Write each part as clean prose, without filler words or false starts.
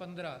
15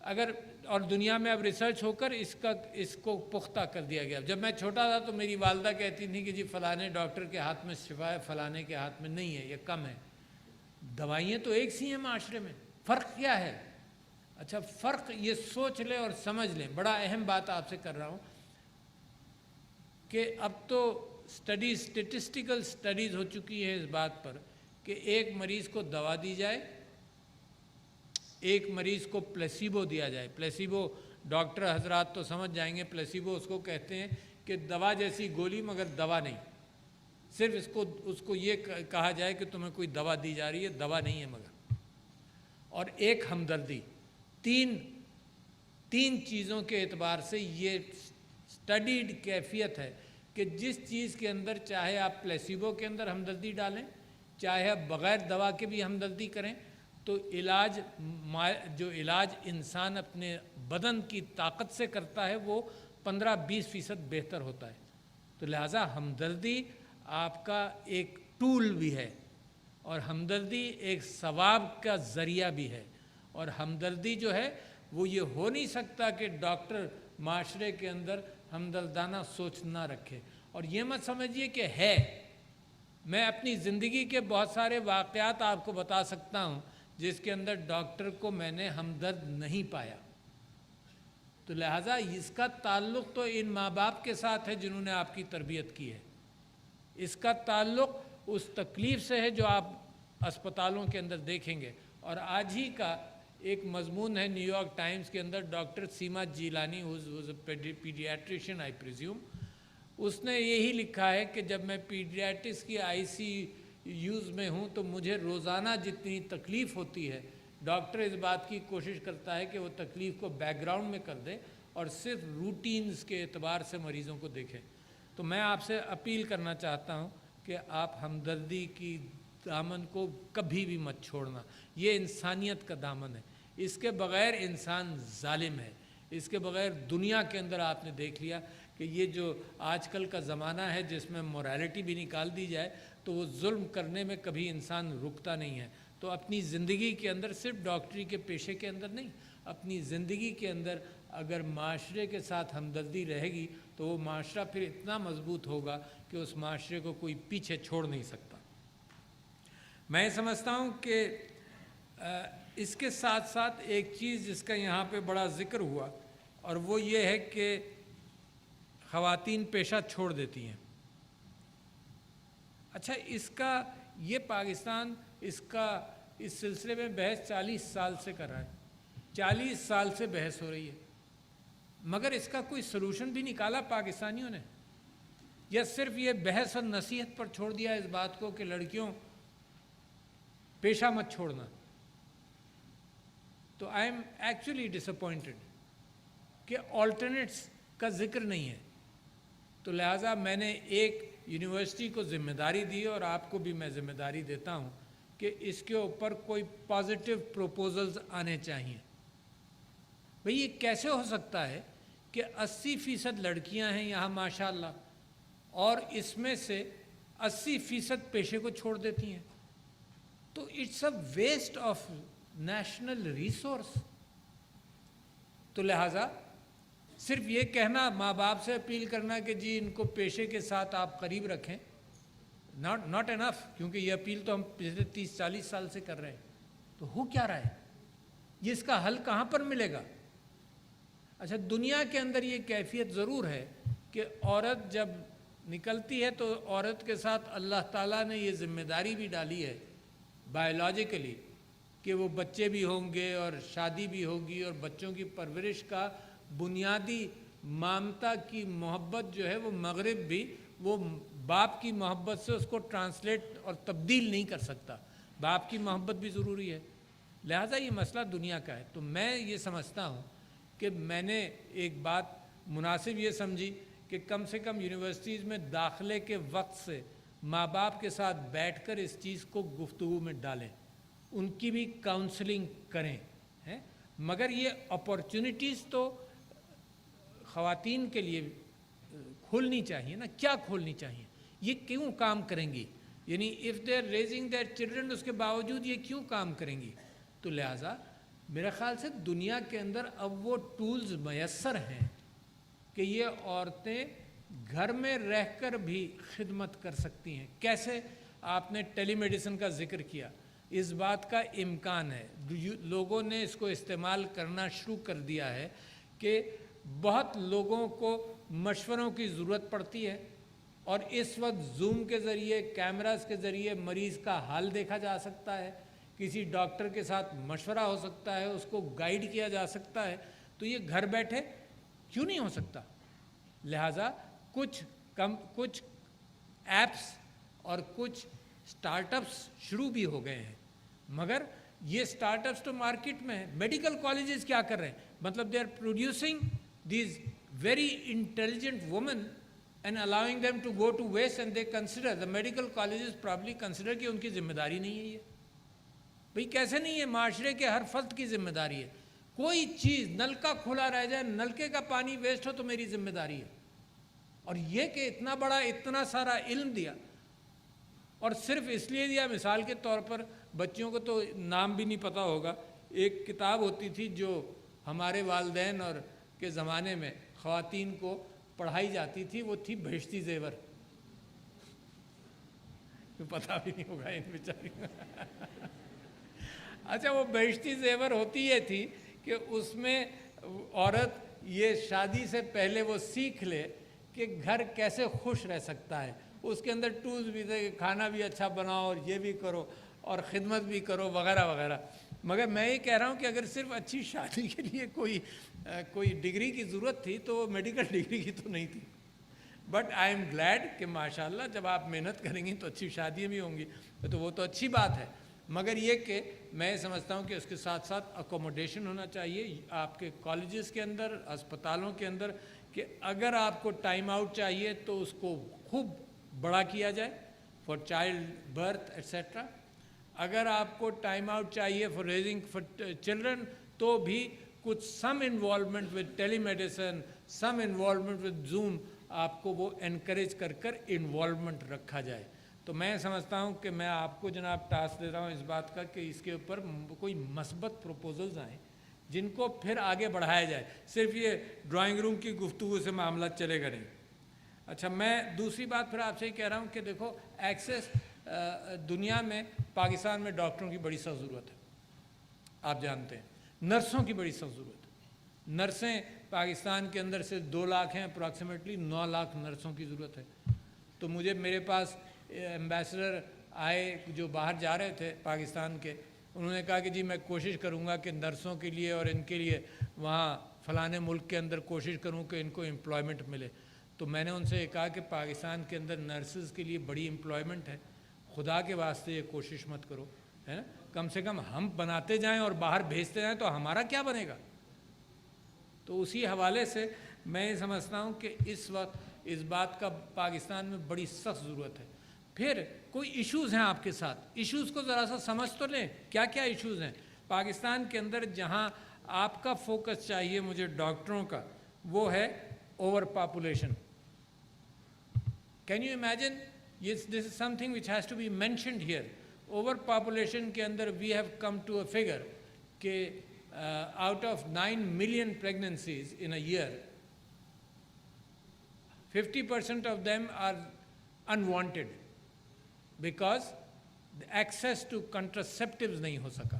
اگر اور دنیا میں اب ریسرچ ہو کر اس کو پختہ کر دیا گیا. جب میں چھوٹا تھا تو میری والدہ کہتی تھی کہ جی فلانے ڈاکٹر کے ہاتھ میں شفا ہے، فلانے کے ہاتھ میں نہیں ہے، یہ کم ہے. دوائیاں تو ایک سی ہیں معاشرے میں، فرق کیا ہے؟ اچھا فرق یہ سوچ لیں اور سمجھ لیں. بڑا اہم بات آپ سے کر رہا ہوں کہ اب تو اسٹیٹسٹیکل اسٹڈیز ہو چکی ہے اس بات پر کہ ایک مریض کو دوا دی جائے، ایک مریض کو پلیسیبو دیا جائے. پلیسیبو ڈاکٹر حضرات تو سمجھ جائیں گے، پلیسیبو اس کو کہتے ہیں کہ دوا جیسی گولی مگر دوا نہیں. صرف اس کو یہ کہا جائے کہ تمہیں کوئی دوا دی جا رہی ہے، دوا نہیں ہے مگر. اور ایک ہمدردی. تین چیزوں کے اعتبار سے یہ اسٹڈیڈ کیفیت ہے کہ جس چیز کے اندر چاہے آپ پلیسیبو کے اندر ہمدردی ڈالیں، چاہے آپ بغیر دوا کے بھی ہمدردی کریں، تو جو علاج انسان اپنے بدن کی طاقت سے کرتا ہے وہ 15-20% بہتر ہوتا ہے. تو لہٰذا ہمدردی آپ کا ایک ٹول بھی ہے، اور ہمدردی ایک ثواب کا ذریعہ بھی ہے. اور ہمدردی جو ہے وہ یہ ہو نہیں سکتا کہ ڈاکٹر معاشرے کے اندر ہمدردانہ سوچ نہ رکھے. اور یہ مت سمجھیے کہ ہے. میں اپنی زندگی کے بہت سارے واقعات آپ کو بتا سکتا ہوں جس کے اندر ڈاکٹر کو میں نے ہمدرد نہیں پایا. تو لہٰذا اس کا تعلق تو ان ماں باپ کے ساتھ ہے جنہوں نے آپ کی تربیت کی ہے. اس کا تعلق اس تکلیف سے ہے جو آپ اسپتالوں کے اندر دیکھیں گے. اور آج ہی کا ایک مضمون ہے نیو یارک ٹائمز کے اندر، ڈاکٹر سیما جیلانی پیڈیاٹریشین آئی پریزیوم، اس نے یہی لکھا ہے کہ جب میں پیڈیاٹرکس کی ICUs میں ہوں تو مجھے روزانہ جتنی تکلیف ہوتی ہے، ڈاکٹر اس بات کی کوشش کرتا ہے کہ وہ تکلیف کو بیک گراؤنڈ میں کر دے اور صرف روٹینز کے اعتبار سے مریضوں کو دیکھے. تو میں آپ سے اپیل کرنا چاہتا ہوں کہ آپ ہمدردی کی دامن کو کبھی بھی مت چھوڑنا. یہ انسانیت کا دامن ہے. اس کے بغیر انسان ظالم ہے. اس کے بغیر دنیا کے اندر آپ نے دیکھ لیا کہ یہ جو آج کل کا زمانہ ہے جس میں موریلٹی بھی نکال دی جائے تو وہ ظلم کرنے میں کبھی انسان رکتا نہیں ہے. تو اپنی زندگی کے اندر، صرف ڈاکٹری کے پیشے کے اندر نہیں، اپنی زندگی کے اندر اگر معاشرے کے ساتھ ہمدردی رہے گی تو وہ معاشرہ پھر اتنا مضبوط ہوگا کہ اس معاشرے کو کوئی پیچھے چھوڑ نہیں سکتا. میں سمجھتا ہوں کہ اس کے ساتھ ساتھ ایک چیز جس کا یہاں پہ بڑا ذکر ہوا، اور وہ یہ ہے کہ خواتین پیشہ چھوڑ دیتی ہیں. اچھا، اس کا یہ پاکستان اس سلسلے میں بحث 40 سال سے کر رہا ہے. 40 سال سے بحث ہو رہی ہے، مگر اس کا کوئی سلوشن بھی نکالا پاکستانیوں نے، یا صرف یہ بحث اور نصیحت پر چھوڑ دیا اس بات کو کہ لڑکیوں پیشہ مت چھوڑنا. تو I am actually disappointed کہ آلٹرنیٹس کا ذکر نہیں ہے. تو لہٰذا میں نے ایک یونیورسٹی کو ذمہ داری دی، اور آپ کو بھی میں ذمہ داری دیتا ہوں کہ اس کے اوپر کوئی پازیٹیو پروپوزلز آنے چاہیے. بھئی یہ کیسے ہو سکتا ہے کہ 80% لڑکیاں ہیں یہاں ماشاءاللہ، اور اس میں سے 80% پیشے کو چھوڑ دیتی ہیں؟ تو it's a waste of national resource. تو لہٰذا صرف یہ کہنا، ماں باپ سے اپیل کرنا کہ جی ان کو پیشے کے ساتھ آپ قریب رکھیں، ناٹ انف، کیونکہ یہ اپیل تو ہم پچھلے 30-40 سال سے کر رہے ہیں. تو ہو کیا رہا ہے؟ یہ اس کا حل کہاں پر ملے گا؟ اچھا، دنیا کے اندر یہ کیفیت ضرور ہے کہ عورت جب نکلتی ہے تو عورت کے ساتھ اللہ تعالیٰ نے یہ ذمہ داری بھی ڈالی ہے بایولوجیکلی کہ وہ بچے بھی ہوں گے اور شادی بھی ہوگی، اور بچوں کی پرورش کا بنیادی مامتا کی محبت جو ہے وہ مغرب بھی وہ باپ کی محبت سے اس کو ٹرانسلیٹ اور تبدیل نہیں کر سکتا. باپ کی محبت بھی ضروری ہے. لہٰذا یہ مسئلہ دنیا کا ہے. تو میں یہ سمجھتا ہوں کہ میں نے ایک بات مناسب یہ سمجھی کہ کم سے کم یونیورسٹیز میں داخلے کے وقت سے ماں باپ کے ساتھ بیٹھ کر اس چیز کو گفتگو میں ڈالیں، ان کی بھی کاؤنسلنگ کریں. مگر یہ اپورچونٹیز تو خواتین کے لیے کھولنی چاہیے نا. کیا کھولنی چاہیے؟ یہ کیوں کام کریں گی؟ یعنی if they are raising their children, اس کے باوجود یہ کیوں کام کریں گی؟ تو لہٰذا میرے خیال سے دنیا کے اندر اب وہ ٹولز میسر ہیں کہ یہ عورتیں گھر میں رہ کر بھی خدمت کر سکتی ہیں. کیسے؟ آپ نے ٹیلی میڈیسن کا ذکر کیا، اس بات کا امکان ہے، لوگوں نے اس کو استعمال کرنا شروع کر دیا ہے کہ بہت لوگوں کو مشوروں کی ضرورت پڑتی ہے، اور اس وقت زوم کے ذریعے، کیمراز کے ذریعے مریض کا حال دیکھا جا سکتا ہے، کسی ڈاکٹر کے ساتھ مشورہ ہو سکتا ہے، اس کو گائیڈ کیا جا سکتا ہے. تو یہ گھر بیٹھے کیوں نہیں ہو سکتا؟ لہٰذا کچھ ایپس اور کچھ سٹارٹ اپس شروع بھی ہو گئے ہیں، مگر یہ سٹارٹ اپس تو مارکیٹ میں ہیں. میڈیکل کالجز کیا کر رہے ہیں؟ مطلب they are producing these very intelligent women and allowing them to go to west, and they consider the medical colleges probably consider کہ ان کی ذمہ داری نہیں ہے. یہ بھئی کیسے نہیں ہے؟ معاشرے کے ہر فرد کی ذمہ داری ہے. کوئی چیز نلکا کھلا رہ جائے، نلکے کا پانی ویسٹ ہو تو میری ذمہ داری ہے. اور یہ کہ اتنا بڑا، اتنا سارا علم دیا، اور صرف اس لیے دیا، مثال کے طور پر بچوں کو تو نام بھی نہیں پتہ ہوگا، ایک کتاب ہوتی تھی جو ہمارے والدین اور کے زمانے میں خواتین کو پڑھائی جاتی تھی، وہ تھی بہشتی زیور. پتہ بھی نہیں ہوگا ان بیچاری. اچھا، وہ بہشتی زیور ہوتی یہ تھی کہ اس میں عورت یہ شادی سے پہلے وہ سیکھ لے کہ گھر کیسے خوش رہ سکتا ہے. اس کے اندر ٹولز بھی تھے کہ کھانا بھی اچھا بناؤ اور یہ بھی کرو اور خدمت بھی کرو وغیرہ وغیرہ. مگر میں یہ کہہ رہا ہوں کہ اگر صرف اچھی شادی کے لیے کوئی ڈگری کی ضرورت تھی تو وہ میڈیکل ڈگری کی تو نہیں تھی. بٹ آئی ایم گلیڈ کہ ماشاءاللہ جب آپ محنت کریں گی تو اچھی شادیاں بھی ہوں گی، تو وہ تو اچھی بات ہے. مگر یہ کہ میں سمجھتا ہوں کہ اس کے ساتھ ساتھ اکوموڈیشن ہونا چاہیے آپ کے کالجز کے اندر، اسپتالوں کے اندر، کہ اگر آپ کو ٹائم آؤٹ چاہیے تو اس کو خوب بڑا کیا جائے فار چائلڈ برتھ ایٹسیٹرا. اگر آپ کو ٹائم آؤٹ چاہیے فار ریزنگ فار چلڈرن تو بھی کچھ some involvement with telemedicine, some involvement with Zoom, آپ کو وہ انکریج کر انوالومنٹ رکھا جائے. تو میں سمجھتا ہوں کہ میں آپ کو جناب ٹاسک دیتا ہوں اس بات کا کہ اس کے اوپر کوئی مثبت پروپوزلز آئیں جن کو پھر آگے بڑھایا جائے. صرف یہ ڈرائنگ روم کی گفتگو سے معاملات چلے گا نہیں. اچھا، میں دوسری بات پھر آپ سے یہ کہہ رہا ہوں کہ دیکھو ایکسیس دنیا میں، پاکستان میں ڈاکٹروں کی بڑی سخت ضرورت ہے، آپ جانتے ہیں. نرسوں کی بڑی سخت ضرورت ہے. نرسیں پاکستان کے اندر سے 2 لاکھ ہیں، اپراکسیمیٹلی 9 لاکھ نرسوں کی ضرورت ہے. تو میرے پاس ایمبیسڈر آئے جو باہر جا رہے تھے پاکستان کے، انہوں نے کہا کہ جی میں کوشش کروں گا کہ نرسوں کے لیے اور ان کے لیے وہاں فلانے ملک کے اندر کوشش کروں کہ ان کو امپلائمنٹ ملے. تو میں نے ان سے یہ کہا کہ پاکستان کے اندر نرسز کے لیے بڑی امپلائمنٹ ہے، خدا کے واسطے یہ کوشش مت کرو، ہے نا. کم سے کم ہم بناتے جائیں اور باہر بھیجتے جائیں تو ہمارا کیا بنے گا. تو اسی حوالے سے میں یہ سمجھتا ہوں کہ اس وقت اس بات کا پاکستان میں بڑی سخت ضرورت ہے. پھر کوئی ایشوز ہیں آپ کے ساتھ، ایشوز کو ذرا سا سمجھ تو لیں. کیا کیا ایشوز ہیں پاکستان کے اندر جہاں آپ کا فوکس چاہیے مجھے ڈاکٹروں کا؟ وہ ہے over population. Can you imagine? This is something which has to be mentioned here. Over population کے اندر we have come to a figure کہ out of 9 million pregnancies in a year, 50% of them are unwanted because access to contraceptives نہیں ہو سکا.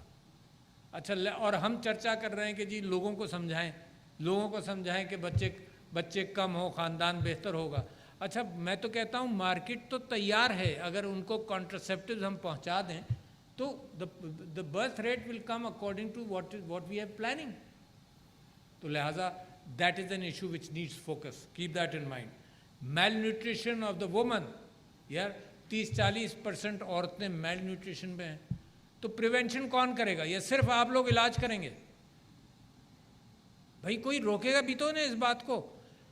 اچھا، اور ہم چرچا کر رہے ہیں کہ جی لوگوں کو سمجھائیں کہ بچے کم ہو، خاندان بہتر ہوگا. اچھا، میں تو کہتا ہوں مارکیٹ تو تیار ہے، اگر ان کو کنٹرسیپٹیوز ہم پہنچا دیں تو the birth rate will come according to what we are planning. تو لہٰذا that is an issue which needs focus. Keep that in mind. Malnutrition of the woman. یار 30-40% عورتیں میل نیوٹریشن میں ہیں. تو پریونشن کون کرے گا؟ یہ صرف آپ لوگ علاج کریں گے؟ بھائی کوئی روکے گا بھی تو نہیں اس بات کو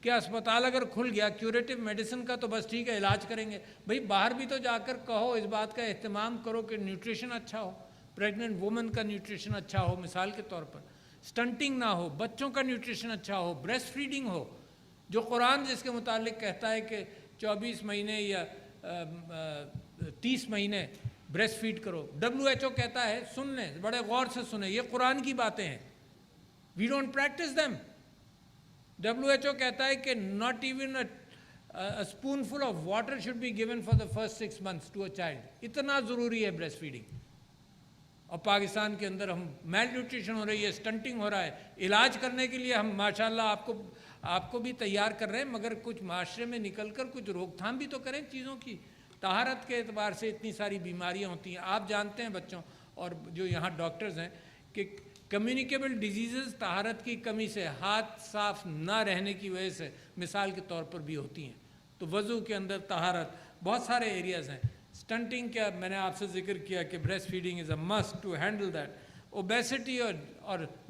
کہ اسپتال اگر کھل گیا کیوریٹو میڈیسن کا تو بس ٹھیک ہے علاج کریں گے. بھائی باہر بھی تو جا کر کہو، اس بات کا اہتمام کرو کہ نیوٹریشن اچھا ہو، پریگننٹ وومن کا نیوٹریشن اچھا ہو، مثال کے طور پر سٹنٹنگ نہ ہو، بچوں کا نیوٹریشن اچھا ہو، بریسٹ فیڈنگ ہو، جو قرآن جس کے متعلق کہتا ہے کہ 24 مہینے یا 30 مہینے بریسٹ فیڈ کرو. WHO کہتا ہے, سن لیں بڑے غور سے سنیں, یہ قرآن کی باتیں ہیں, we don't practice them. WHO کہتا ہے کہ not even a spoonful of water should be given for the first 6 months to a child. اتنا ضروری ہے بریسٹ فیڈنگ. اور پاکستان کے اندر ہم میل نیوٹریشن ہو رہی ہے, سٹنٹنگ ہو رہا ہے. علاج کرنے کے لیے ہم ماشاءاللہ آپ کو بھی تیار کر رہے ہیں, مگر کچھ معاشرے میں نکل کر کچھ روک تھام بھی تو کریں چیزوں کی. طہارت کے اعتبار سے اتنی ساری بیماریاں ہوتی ہیں, آپ جانتے ہیں بچوں اور جو یہاں ڈاکٹرز ہیں کہ کمیونیکیبل ڈیزیزز طہارت کی کمی سے, ہاتھ صاف نہ رہنے کی وجہ سے مثال کے طور پر بھی ہوتی ہیں. تو وضو کے اندر طہارت, بہت سارے ایریاز ہیں. سٹنٹنگ کا میں نے آپ سے ذکر کیا کہ breast feeding is a must to handle that. Obesity اور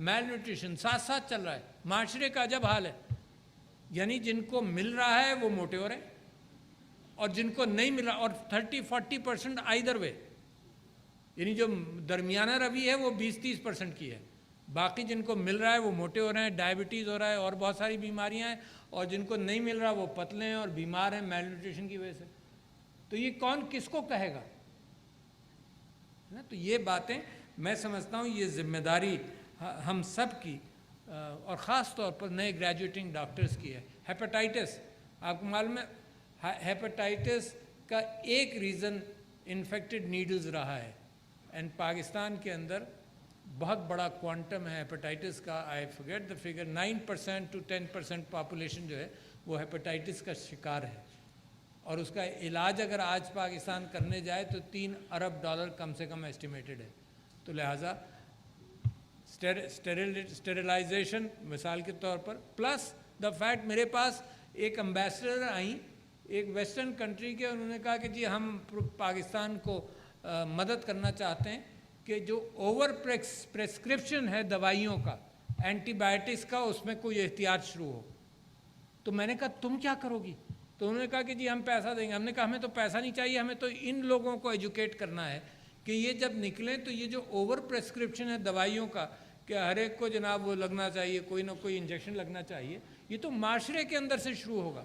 میل نیوٹریشن ساتھ ساتھ چل رہا ہے. معاشرے کا عجب حال ہے, یعنی جن کو مل رہا ہے وہ موٹے ہو رہے ہیں, اور جن کو نہیں مل رہا, اور 30-40% آئیدر وے, یعنی جو درمیانہ روی ہے وہ 20-30% کی ہے. باقی جن کو مل رہا ہے وہ موٹے ہو رہے ہیں, ڈائبٹیز ہو رہا ہے اور بہت ساری بیماریاں ہیں, اور جن کو نہیں مل رہا وہ پتلے ہیں اور بیمار ہیں میل نیوٹریشن کی وجہ سے. تو یہ کون کس کو کہے گا؟ تو یہ باتیں میں سمجھتا ہوں یہ ذمہ داری ہم سب کی, اور خاص طور پر نئے گریجویٹنگ ڈاکٹرز کی ہے. ہیپاٹائٹس, آپ کو معلوم ہے ہیپاٹائٹس کا ایک ریزن انفیکٹڈ نیڈلز رہا ہے, اینڈ پاکستان کے اندر بہت بڑا کوانٹم ہے ہیپاٹائٹس کا. I forget the figure, 9% to 10% population جو ہے وہ ہیپاٹائٹس کا شکار ہے, اور اس کا علاج اگر آج پاکستان کرنے جائے تو $3 ارب کم سے کم ایسٹیمیٹڈ ہے. تو لہٰذا اسٹیرلائزیشن مثال کے طور پر, پلس دا فیکٹ میرے پاس ایک امبیسڈر آئیں ایک ویسٹرن کنٹری کے, انہوں نے کہا کہ جی ہم پاکستان کو مدد کرنا چاہتے ہیں کہ جو اوور پریسکرپشن ہے دوائیوں کا, اینٹی بائیوٹکس کا, اس میں کوئی احتیاط شروع ہو. تو میں نے کہا تم کیا کرو گی؟ تو انہوں نے کہا کہ جی ہم پیسہ دیں گے. ہم نے کہا ہمیں تو پیسہ نہیں چاہیے, ہمیں تو ان لوگوں کو ایجوکیٹ کرنا ہے کہ یہ جب نکلیں تو یہ جو اوور پریسکرپشن ہے دوائیوں کا کہ ہر ایک کو جناب وہ لگنا چاہیے, کوئی نہ کوئی انجیکشن لگنا چاہیے, یہ تو معاشرے کے اندر سے شروع ہوگا.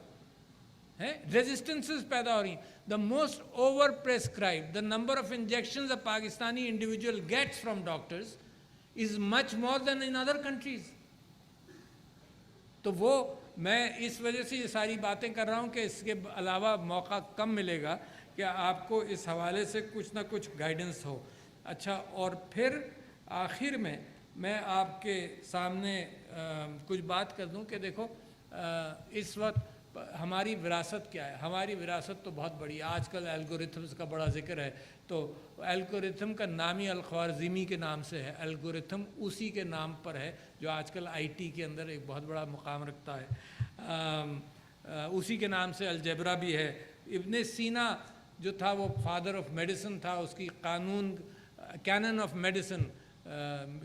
ریزسٹنسز پیدا ہو رہی ہیں. The most over prescribed, the number of injections a Pakistani individual gets from doctors is much more than in other countries. تو وہ میں اس وجہ سے یہ ساری باتیں کر رہا ہوں کہ اس کے علاوہ موقع کم ملے گا کہ آپ کو اس حوالے سے کچھ نہ کچھ گائیڈنس ہو. اچھا, اور پھر آخر میں میں آپ کے سامنے کچھ بات کر دوں کہ دیکھو اس وقت ہماری وراثت کیا ہے. ہماری وراثت تو بہت بڑی ہے. آج کل الگوریتھمز کا بڑا ذکر ہے, تو الگوریتھم کا نام ہی الخوارزمی کے نام سے ہے. الگوریتھم اسی کے نام پر ہے جو آج کل IT کے اندر ایک بہت بڑا مقام رکھتا ہے. اسی کے نام سے الجبرا بھی ہے. ابن سینا جو تھا وہ فادر آف میڈیسن تھا, اس کی کینن آف میڈیسن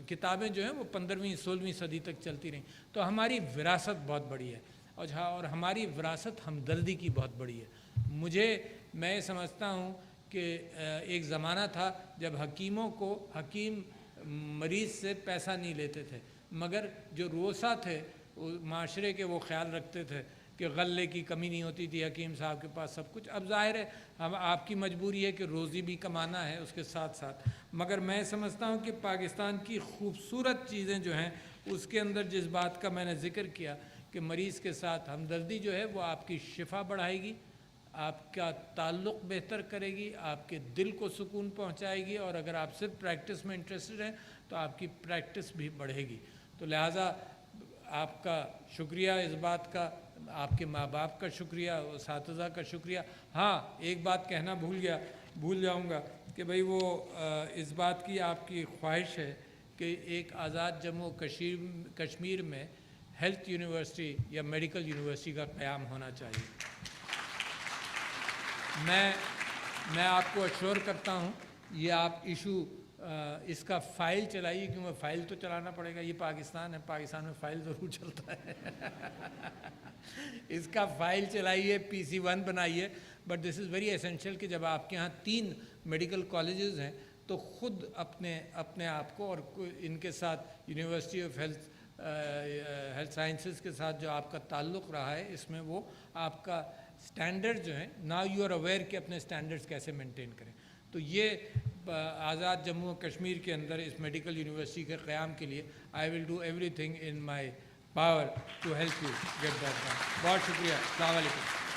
کتابیں جو ہیں وہ 15ویں-16ویں صدی تک چلتی رہیں. تو ہماری وراثت بہت بڑی ہے, اور ہماری وراثت ہمدردی کی بہت بڑی ہے. میں سمجھتا ہوں کہ ایک زمانہ تھا جب حکیم مریض سے پیسہ نہیں لیتے تھے, مگر جو روسا تھے معاشرے کے وہ خیال رکھتے تھے کہ غلے کی کمی نہیں ہوتی تھی حکیم صاحب کے پاس سب کچھ. اب ظاہر ہے آپ کی مجبوری ہے کہ روزی بھی کمانا ہے اس کے ساتھ ساتھ, مگر میں سمجھتا ہوں کہ پاکستان کی خوبصورت چیزیں جو ہیں اس کے اندر جس بات کا میں نے ذکر کیا کہ مریض کے ساتھ ہمدردی جو ہے وہ آپ کی شفا بڑھائے گی, آپ کا تعلق بہتر کرے گی, آپ کے دل کو سکون پہنچائے گی, اور اگر آپ صرف پریکٹس میں انٹرسٹڈ ہیں تو آپ کی پریکٹس بھی بڑھے گی. تو لہٰذا آپ کا شکریہ اس بات کا, آپ کے ماں باپ کا شکریہ, اساتذہ کا شکریہ. ہاں ایک بات کہنا بھول جاؤں گا کہ بھئی وہ اس بات کی آپ کی خواہش ہے کہ ایک آزاد جموں کشمیر میں ہیلتھ یونیورسٹی یا میڈیکل یونیورسٹی کا قیام ہونا چاہیے. میں آپ کو اشور کرتا ہوں یہ آپ ایشو اس کا فائل چلائیے, کیونکہ فائل تو چلانا پڑے گا. یہ پاکستان ہے, پاکستان میں فائل ضرور چلتا ہے. اس کا فائل چلائیے, PC1 بنائیے. But this is very essential کہ جب آپ کے ہاں 3 میڈیکل کالجز ہیں تو خود اپنے آپ کو, اور ان کے ساتھ یونیورسٹی آف ہیلتھ سائنسز کے ساتھ جو آپ کا تعلق رہا ہے, اس میں وہ آپ کا سٹینڈرڈ جو ہیں, ناؤ یو آر اویئر کہ اپنے سٹینڈرڈز کیسے مینٹین کریں. تو یہ آزاد جموں و کشمیر کے اندر اس میڈیکل یونیورسٹی کے قیام کے لیے I will do everything in my power to help you get that done. بہت شکریہ. السلام علیکم.